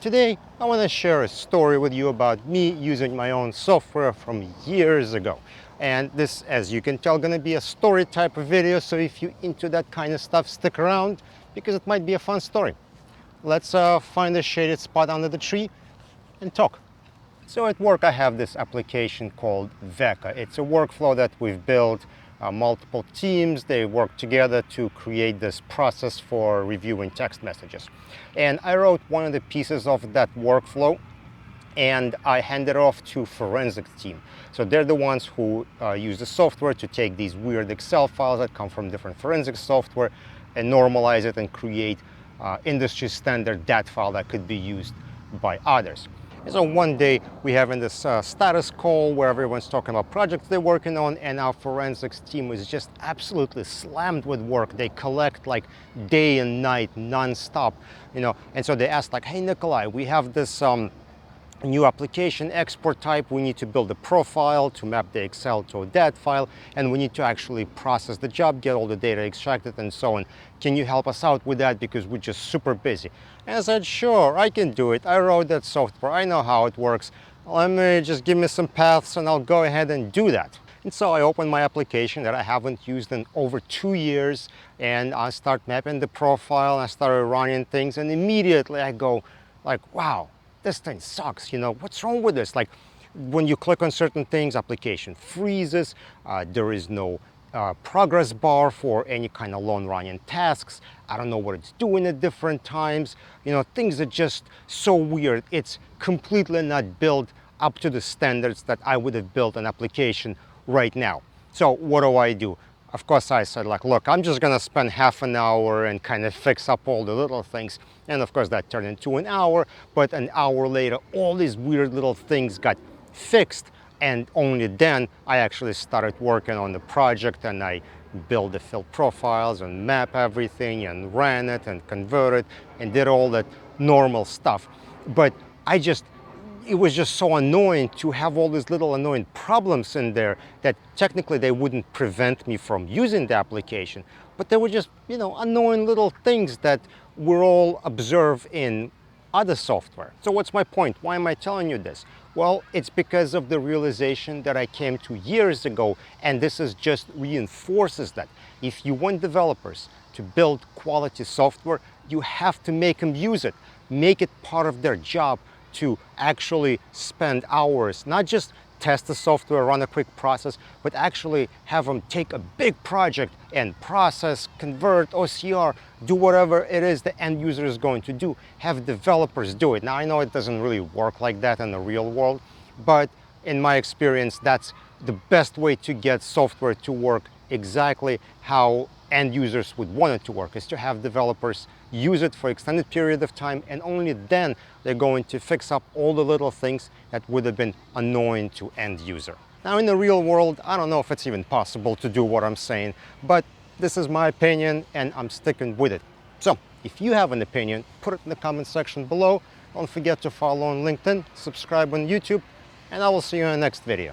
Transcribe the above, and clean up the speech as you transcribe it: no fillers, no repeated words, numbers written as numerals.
Today, I want to share a story with you about me using my own software from years ago. And this, as you can tell, going to be a story type of video. So if you're into that kind of stuff, stick around because it might be a fun story. Let's find a shaded spot under the tree and talk. So at work, I have this application called VECA. It's a workflow that we've built. Multiple teams, they work together to create this process for reviewing text messages. And I wrote one of the pieces of that workflow and I handed it off to forensics team. So they're the ones who use the software to take these weird Excel files that come from different forensics software and normalize it and create industry standard DAT file that could be used by others. And so one day we having this status call where everyone's talking about projects they're working on, and our forensics team was just absolutely slammed with work. They collect like day and night non-stop, and so they asked like, hey Nikolai, we have this new application export type. We need to build a profile to map the Excel to a DAT file, and we need to actually process the job, get all the data extracted and so on. Can you help us out with that because we're just super busy? And I said, sure, I can do it. I wrote that software. I know how it works. Let me just give me some paths and I'll go ahead and do that. And so I opened my application that I haven't used in over 2 years, and I start mapping the profile and I started running things, and immediately I go like, wow, this thing sucks, what's wrong with this? Like when you click on certain things, application freezes, there is no progress bar for any kind of long running tasks. I don't know what it's doing at different times. Things are just so weird. It's completely not built up to the standards that I would have built an application right now. So what do? Of course, I said like, look, I'm just gonna spend half an hour and kind of fix up all the little things. And of course that turned into an hour, but an hour later, all these weird little things got fixed. And only then I actually started working on the project, and I built the field profiles and map everything and ran it and converted and did all that normal stuff. But it was just so annoying to have all these little annoying problems in there that technically they wouldn't prevent me from using the application, but they were just, annoying little things that we're all observe in other software. So what's my point? Why am I telling you this? Well, it's because of the realization that I came to years ago, and this is just reinforces that. If you want developers to build quality software, you have to make them use it, make it part of their job, to actually spend hours, not just test the software, run a quick process, but actually have them take a big project and process, convert, OCR, do whatever it is the end user is going to do. Have developers do it. Now, I know it doesn't really work like that in the real world, but in my experience, that's the best way to get software to work exactly how end users would want it to work, is to have developers use it for extended period of time, and only then they're going to fix up all the little things that would have been annoying to end user. Now in the real world, I don't know if it's even possible to do what I'm saying, but this is my opinion and I'm sticking with it. So if you have an opinion, put it in the comment section below. Don't forget to follow on LinkedIn, subscribe on YouTube, and I will see you in the next video.